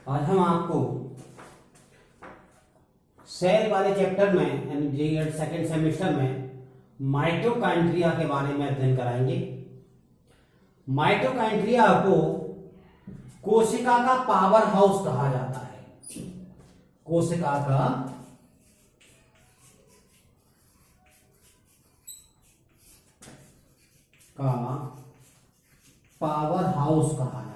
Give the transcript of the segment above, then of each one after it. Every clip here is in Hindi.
आज हम आपको सेल वाले चैप्टर में यानी सेकेंड सेमेस्टर में माइटोकॉन्ड्रिया के बारे में अध्ययन कराएंगे। माइटोकॉन्ड्रिया को कोशिका का पावर हाउस कहा जाता है। कोशिका का पावर हाउस कहा जाता है।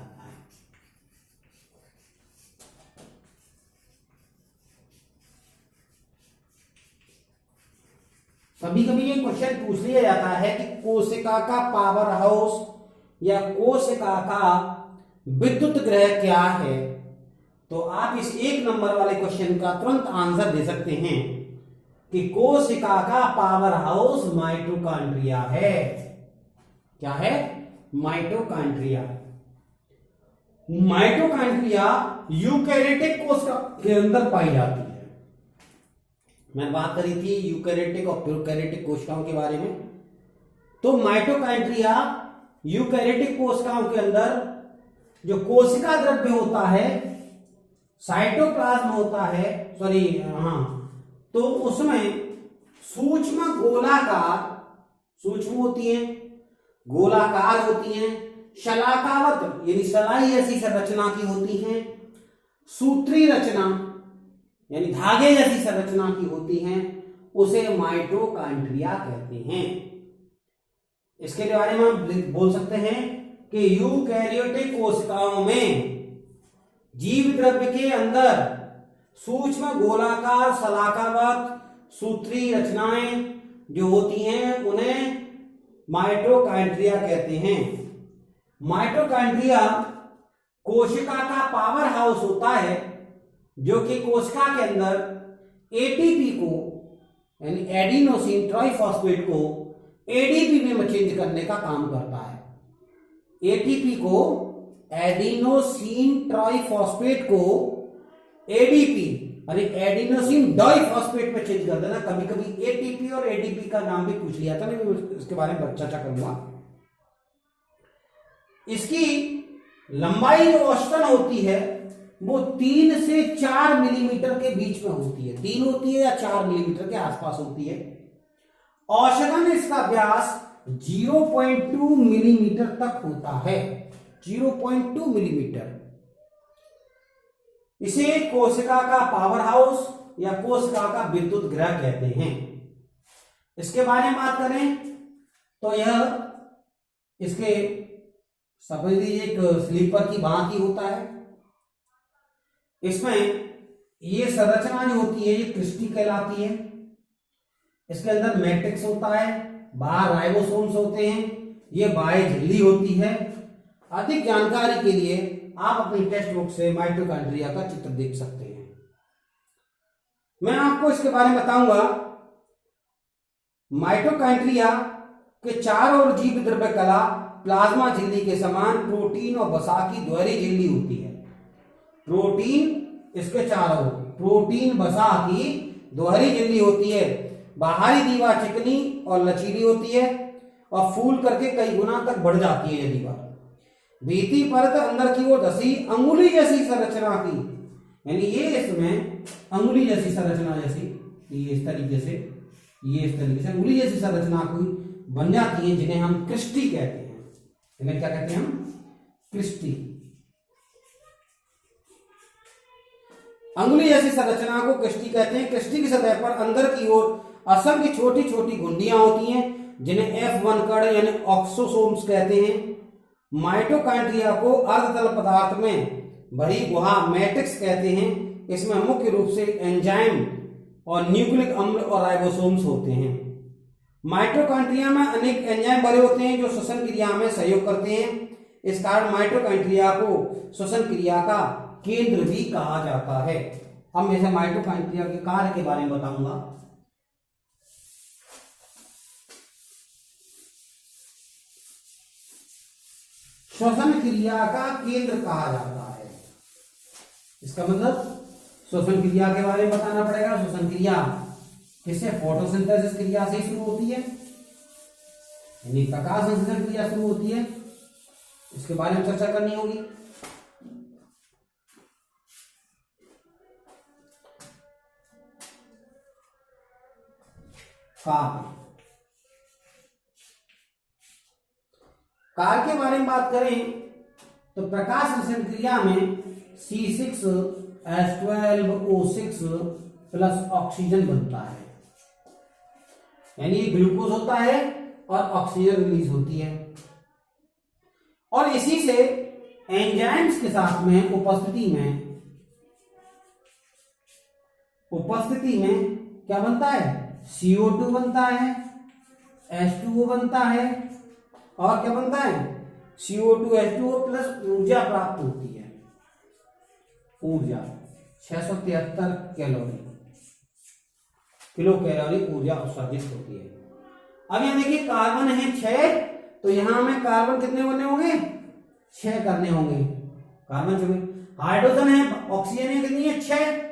कभी कभी ये क्वेश्चन पूछ लिया जाता है कि कोशिका का पावर हाउस या कोशिका का विद्युत ग्रह क्या है, तो आप इस एक नंबर वाले क्वेश्चन का तुरंत आंसर दे सकते हैं कि कोशिका का पावर हाउस माइटोकॉन्ड्रिया है। क्या है? माइटोकॉन्ड्रिया। माइटोकॉन्ड्रिया यूकैरियोटिक कोशिका के अंदर पाई जाती है। मैंने बात करी थी यूकैरियोटिक और प्रोकैरियोटिक कोशिकाओं के बारे में। तो माइटोकॉन्ड्रिया यूकैरियोटिक कोशिकाओं के अंदर जो कोशिका द्रव्य होता है, साइटोप्लाज्म होता है, तो उसमें सूक्ष्म गोलाकार, सूक्ष्म होती है, गोलाकार होती हैं, शलाकावत यानी सलाई जैसी संरचना की होती हैं, सूत्री रचना यानी धागे जैसी संरचना की होती हैं, उसे माइटोकॉन्ड्रिया कहते हैं। इसके बारे में हम बोल सकते हैं कि यूकैरियोटिक कोशिकाओं में जीव द्रव्य के अंदर सूक्ष्म गोलाकार शलाकावत सूत्री रचनाएं जो होती हैं उन्हें माइटोकॉन्ड्रिया कहते हैं। माइटोकॉन्ड्रिया कोशिका का पावर हाउस होता है जो कि कोशिका के अंदर एटीपी को यानी एडिनोसिन ट्राइफॉस्फेट को एडीपी में चेंज करने का काम करता है। एटीपी को एडिनोसिन ट्राइफॉस्फेट को एडीपी अरे एडिनोसिन डाइफॉस्फेट में चेंज कर देना। कभी कभी एटीपी और एडीपी का नाम भी पूछ लिया था, मैं इसके बारे में चर्चा करूंगा। इसकी लंबाई जो औसतन होती है वो 3 से 4 मिलीमीटर के बीच में होती है। 3 होती है या 4 मिलीमीटर के आसपास होती है। औसतन इसका व्यास 0.2 मिलीमीटर तक होता है। 0.2 मिलीमीटर। इसे कोशिका का पावर हाउस या कोशिका का विद्युत ग्रह कहते हैं। इसके बारे में बात करें तो यह इसके समझ लीजिए एक स्लीपर की भांति होता है। इसमें ये संरचना जो होती है ये क्रिस्टी कहलाती है। इसके अंदर मैट्रिक्स होता है, बाहर राइबोसोम्स होते हैं, ये बाह्य झिल्ली होती है। अधिक जानकारी के लिए आप अपनी टेक्स्ट बुक से माइटोकॉन्ड्रिया का चित्र देख सकते हैं। मैं आपको इसके बारे में बताऊंगा। माइटोकॉन्ड्रिया के चारों ओर जीव द्रव्य कला प्लाज्मा झिल्ली के समान प्रोटीन और वसा की दोहरी झिल्ली होती है। प्रोटीन इसके चारों ओर प्रोटीन वसा की दोहरी झिल्ली होती है। बाहरी दीवार चिकनी और लचीली होती है और फूल करके कई गुना तक बढ़ जाती है ये दीवार। भीती परत अंदर की ओर धसी अंगुली जैसी संरचना की, यानी ये इसमें अंगुली जैसी संरचना जैसी ये इस तरीके से अंगुली जैसी संरचना की बन जाती है, जिन्हें हम क्रिस्टी कहते हैं। इन्हें क्या कहते हैं हम? क्रिस्टी। अंगुली जैसी संरचना को क्रिस्टी कहते हैं। क्रिस्टी की सतह पर अंदर की ओर असंख्य छोटी छोटी घुंडियां होती हैं, जिन्हें F1 कण यानी ऑक्सोसोम्स कहते हैं। माइटोकॉन्ड्रिया को अर्धतल पदार्थ में भरी गुहा मैट्रिक्स कहते हैं। इसमें मुख्य रूप से एंजाइम और न्यूक्लिक अम्ल और राइबोसोम्स होते हैं। माइटोकॉन्ड्रिया में अनेक एंजाइम भरे होते हैं जो श्वसन क्रिया में सहयोग करते हैं। इस कारण माइटोकॉन्ड्रिया को श्वसन क्रिया का केंद्र भी कहा जाता है। अब मैं इसे माइटोकॉन्ड्रिया के कार्य के बारे में बताऊंगा। श्वसन क्रिया का केंद्र कहा जाता है। इसका मतलब श्वसन क्रिया के बारे में बताना पड़ेगा। श्वसन क्रिया किससे? फोटोसिंथेसिस क्रिया से शुरू होती है, यानी प्रकाश संश्लेषण क्रिया शुरू होती है। इसके बारे में चर्चा करनी होगी। कार्बन। कार के बारे में बात करें तो प्रकाश संश्लेषण क्रिया में C6H12O6 प्लस ऑक्सीजन बनता है, यानी ये ग्लूकोज होता है और ऑक्सीजन रिलीज होती है। और इसी से एंजाइम्स के साथ में उपस्थिति में क्या बनता है, CO2 बनता है, H2O बनता है, और क्या बनता है, CO2 H2O प्लस ऊर्जा प्राप्त होती है। ऊर्जा 673 किलो कैलोरी ऊर्जा उत्सर्जित होती है। अब यहां देखिए कार्बन है 6, तो यहां हमें कार्बन कितने करने होंगे, 6 करने होंगे। कार्बन 6, हाइड्रोजन है, ऑक्सीजन है कितनी है, 6।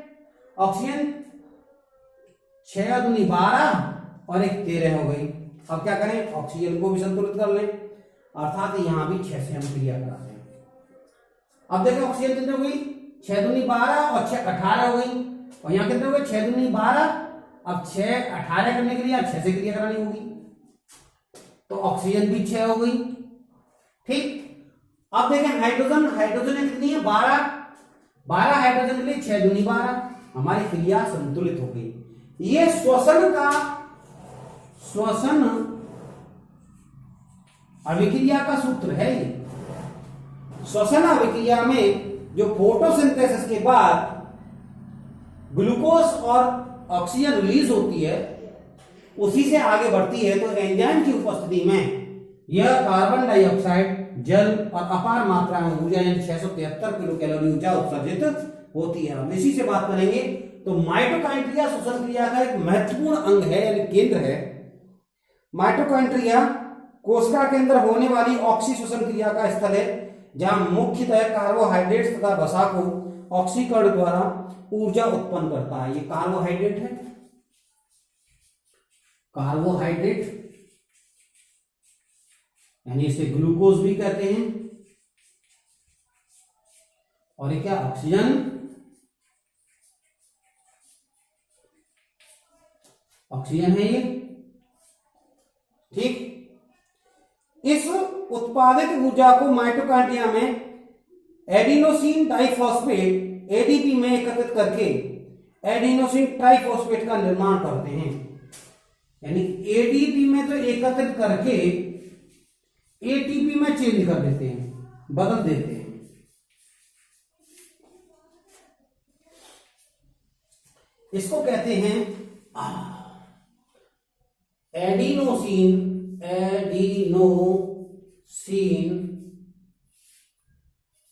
ऑक्सीजन 6 दूनी 12 और 1 13 हो गई। अब क्या करें, ऑक्सीजन को भी संतुलित कर लें, अर्थात यहां भी 6 से हम क्रिया कराते हैं। अब देखिए ऑक्सीजन कितनी हो गई, 6 दूनी 12 और 6 18 हो गई, और यहां कितने हो गए, 6 दूनी 12। अब 6 18 करने के लिए अब 6 से क्रिया करानी होगी, तो ऑक्सीजन भी 6 हो गई। ठीक, अब देखें हाइड्रोजन है कितनी है, 12 हाइड्रोजन के लिए 6 दूनी 12, हमारी क्रिया संतुलित हो गई। ये श्वसन अभिक्रिया का सूत्र है। ये श्वसन अभिक्रिया में जो फोटोसिंथेसिस के बाद ग्लूकोज और ऑक्सीजन रिलीज होती है, उसी से आगे बढ़ती है, तो एंजाइम की उपस्थिति में यह कार्बन डाइऑक्साइड, जल और अपार मात्रा में ऊर्जा यानी 673 किलो कैलोरी ऊर्जा उत्सर्जित होती है। हम इसी से बात करेंगे। तो माइटोकॉन्ड्रिया श्वसन क्रिया का एक महत्वपूर्ण अंग है, यानी केंद्र है। माइटोकॉन्ड्रिया कोशिका के अंदर होने वाली ऑक्सी श्वसन क्रिया का स्थल है, जहां मुख्यतः कार्बोहाइड्रेट्स तथा वसा को ऑक्सीकरण द्वारा ऊर्जा उत्पन्न करता है। ये कार्बोहाइड्रेट है, कार्बोहाइड्रेट यानी इसे ग्लूकोज भी कहते हैं, और ये क्या, ऑक्सीजन है ये। ठीक, इस उत्पादित ऊर्जा को माइटोकॉन्ड्रिया में एडिनोसिन डाइफॉस्फेट एडीपी में एकत्रित करके एडिनोसिन ट्राइफॉस्फेट का निर्माण करते हैं। यानी एडीपी में तो एकत्रित करके एटीपी में चेंज कर देते हैं, बदल देते हैं। इसको कहते हैं adenosine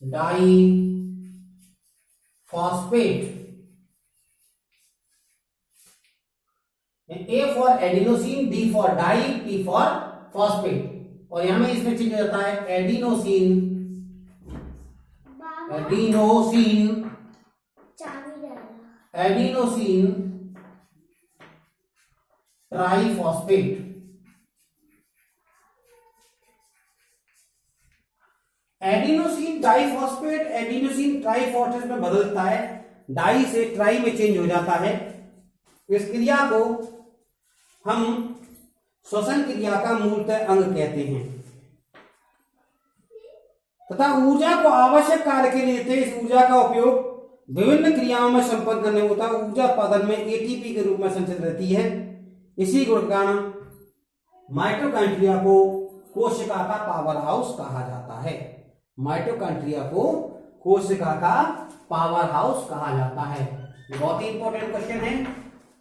diphosphate. A for adenosine, D for di, P for phosphate. और यहां में इसमें चेंज हो जाता है adenosine triphosphate. Adenosine diphosphate adenosine triphosphate में बदलता है, डाई से ट्राई में चेंज हो जाता है। इस क्रिया को हम श्वसन क्रिया का मूलतः अंग कहते हैं, तथा ऊर्जा को आवश्यक कार्य के लिए इस ऊर्जा का उपयोग विभिन्न क्रियाओं में संपन्न करने होता है। ऊर्जा उत्पादन में एटीपी के रूप में संचित रहती है। इसी गुण के कारण माइटोकॉन्ड्रिया को कोशिका का पावर हाउस कहा जाता है। माइटोकॉन्ड्रिया को कोशिका का पावर हाउस कहा जाता है। बहुत ही इंपॉर्टेंट क्वेश्चन है,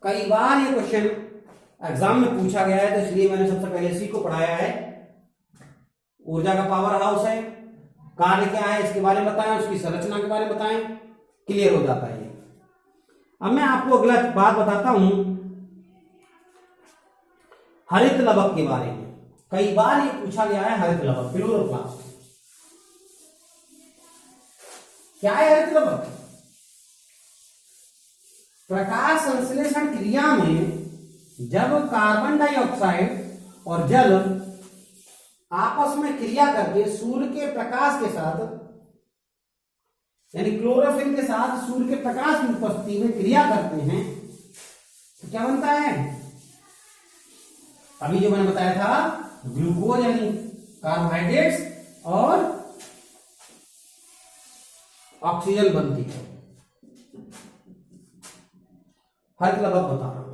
कई बार ये क्वेश्चन एग्जाम में पूछा गया है, तो इसलिए मैंने सबसे पहले इसी को पढ़ाया है। ऊर्जा का पावर हाउस है, कार्य क्या है इसके बारे में बताएं, उसकी संरचना के बारे में बताएं, क्लियर हो जाता है। अब मैं आपको अगला बात बताता हूं हरित लवक के बारे में। कई बार ये पूछा गया है हरित लवक, क्लोरोप्लास्ट। क्या है हरित लवक? प्रकाश संश्लेषण क्रिया में जब कार्बन डाइऑक्साइड और जल आपस में क्रिया करके सूर्य के प्रकाश के साथ, यानी क्लोरोफिल के साथ सूर्य के प्रकाश की उपस्थिति में क्रिया करते हैं, तो क्या बनता है? अभी जो मैंने बताया था ग्लूकोज यानी कार्बोहाइड्रेट्स और ऑक्सीजन बनती है। हरित लवक बता रहा हूं।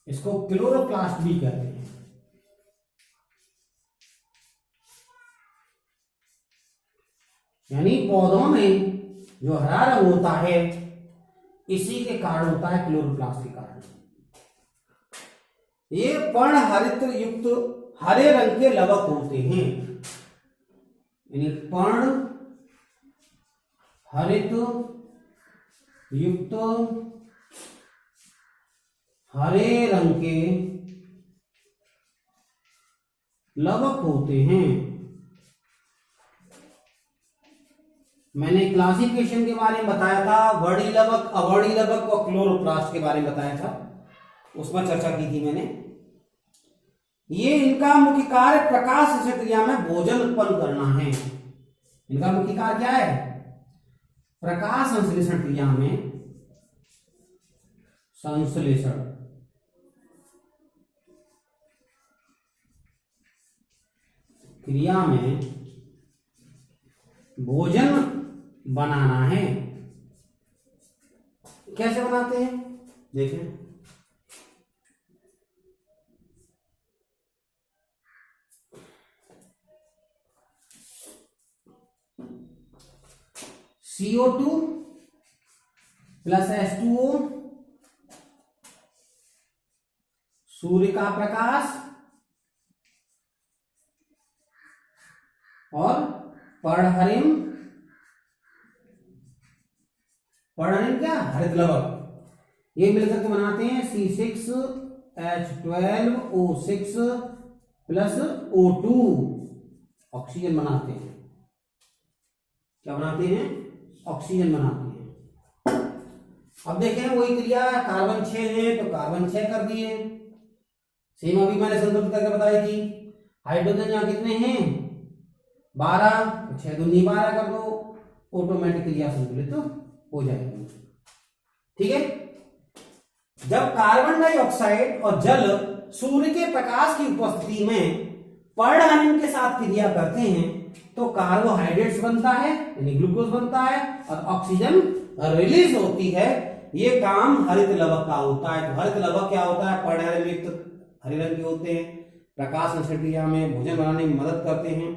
इसको क्लोरोप्लास्ट भी कहते हैं। यानी पौधों में जो हरा रंग होता है इसी के कारण होता है, क्लोरोप्लास्ट के कारण। ये पर्ण हरित युक्त हरे रंग के लवक होते हैं। यानी पर्ण हरित युक्त हरे रंग के लवक होते हैं। मैंने क्लासिफिकेशन के बारे में बताया था, वर्णी लवक, अवर्णी लवक और क्लोरोप्लास्ट के बारे में बताया था, उसमें चर्चा की थी मैंने। ये इनका मुख्य कार्य प्रकाश संश्लेषण क्रिया में भोजन उत्पन्न करना है। इनका मुख्य कार्य क्या है? प्रकाश संश्लेषण क्रिया में, संश्लेषण क्रिया में भोजन बनाना है। कैसे बनाते हैं देखें। CO2 प्लस H2O, सूर्य का प्रकाश और पर्णहरित, पर्णहरित क्या? हरित लवक। ये मिलकर के बनाते हैं C6H12O6 प्लस O2, ऑक्सीजन बनाते हैं। क्या बनाते हैं? ऑक्सीजन बनाते हैं। अब देखें वही क्रिया, कार्बन 6 है तो कार्बन 6 कर दिए, सेम अभी मैंने संतुलित करके बताई थी। हाइड्रोजन यहां कितने हैं? 12, 6 दूनी 12 कर दो, ऑटोमेटिक क्रिया संतुलित हो जाएगी। ठीक है। जब कार्बन डाइऑक्साइड और जल सूर्य के प्रकाश की उपस्थिति में पर्णहरित के साथ क्रिया करते हैं तो कार्बोहाइड्रेट्स बनता है यानी ग्लूकोज बनता है और ऑक्सीजन रिलीज होती है। ये काम हरित लवक का होता है। तो हरित लवक क्या होता है? पर्णहरित हरे रंग के होते हैं, प्रकाश संश्लेषण क्रिया में भोजन बनाने में मदद करते हैं।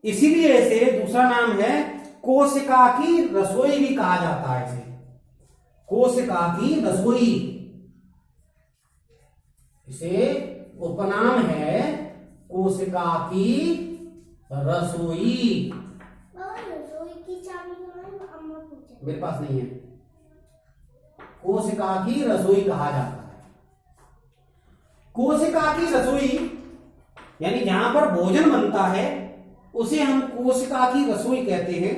इसीलिए इसे दूसरा नाम है कोशिका की रसोई भी कहा जाता है। इसे कोशिका की रसोई, इसे उपनाम है कोशिका की रसोई। रसोई की चाबी अम्मा पूछे, मेरे पास नहीं है। कोशिका की रसोई कहा जाता है। कोशिका की रसोई यानी जहां पर भोजन बनता है उसे हम कोशिका की रसोई कहते हैं।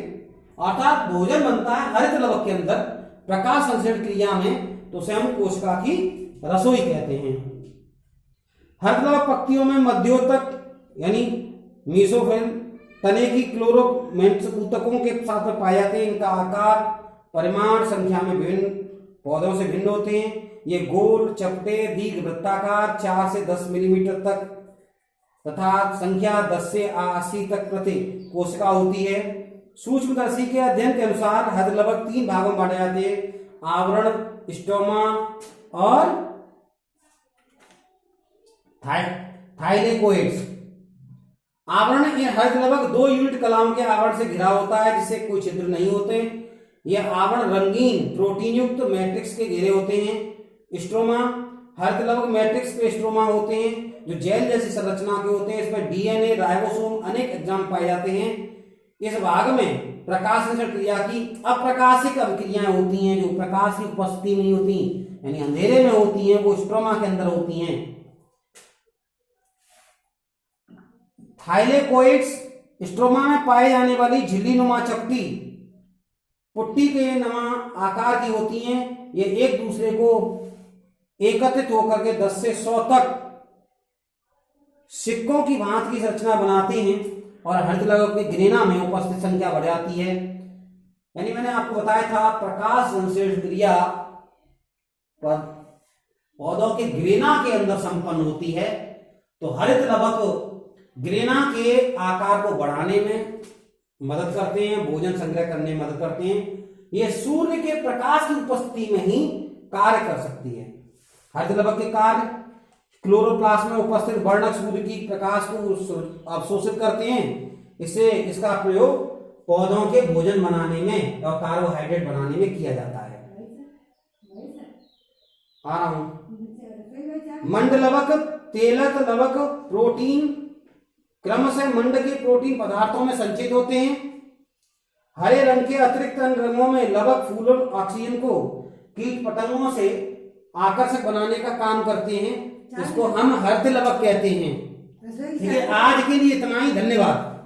अर्थात भोजन बनता है हरित लवक के अंदर प्रकाश संश्लेषण क्रिया में, तो उसे हम कोशिका की रसोई कहते हैं। हरित लवक पत्तियों में मध्योतक यानी मीसोफिल तने की क्लोरोमेंट्स ऊतकों के साथ में पाए जाते हैं। इनका आकार परिमाण संख्या में विभिन्न पौधों से भिन्न होते हैं। ये गोल, चपटे, दीर्घ वृत्ताकार 4 से 10 मिलीमीटर तक तथा संख्या 10 से 80 तक प्रति कोशिका होती है। सूक्ष्मदर्शी के अध्ययन के अनुसार हरित लवक 3 भागों में बांटे जाते हैं: आवरण, स्टोमा और थाइलेकोइड्स। आवरण हरित लवक 2 यूनिट कलाओं के आवरण से घिरा होता है जिससे कोई छिद्र नहीं होते। यह आवरण रंगीन प्रोटीन युक्त मैट्रिक्स के घेरे होते हैं। स्ट्रोमा, हरित लवक मैट्रिक्स पे स्ट्रोमा होते हैं जो जेल जैसी संरचना के होते हैं। इसमें डीएनए, राइबोसोम अनेक एंजाइम पाए जाते हैं। इस भाग में प्रकाश संश्लेषण क्रिया की अप्रकाशिक अभिक्रियाएं होती हैं जो प्रकाश की उपस्थिति में नहीं होती यानी अंधेरे में होती हैं, वो स्ट्रोमा के अंदर होती हैं। थाइलेकोइड्स स्ट्रोमा में पाए जाने वाली झिल्ली नुमा चपटी पुट्टी के नुमा आकार की होती हैं। ये एक दूसरे को एकत्रित होकर के 10 से 100 तक सिक्कों की भांति की संरचना बनाते हैं और हरित लवक की ग्रेना में उपस्थित संख्या बढ़ जाती है। यानी मैंने आपको बताया था प्रकाश संश्लेषण क्रिया पौधों के ग्रेना के अंदर संपन्न होती है। तो हरित लवक ग्रेना के आकार को बढ़ाने में मदद करते हैं, भोजन संग्रह करने में मदद करते हैं। ये सूर्य के प्रकाश की उपस्थिति में ही कार्य कर सकती है। हरित लवक के कार्य क्लोरोप्लास्ट में उपस्थित वर्णक सूर्य की प्रकाश को अवशोषित करते हैं। इससे इसका प्रयोग पौधों के भोजन बनाने में और कार्बोहाइड्रेट बनाने में किया जाता है। आ रहा हूं। मंड लवक, तेलक लवक प्रोटीन क्रमशः मंड के प्रोटीन पदार्थों में संचित होते हैं। हरे रंग के अतिरिक्त अन्य रंगों में लवक फूल ऑक्सीजन को कीट पतंगों से आकर्षक बनाने का काम करते हैं। इसको हम हरित लवक कहते हैं। ठीक है, आज के लिए इतना ही, धन्यवाद।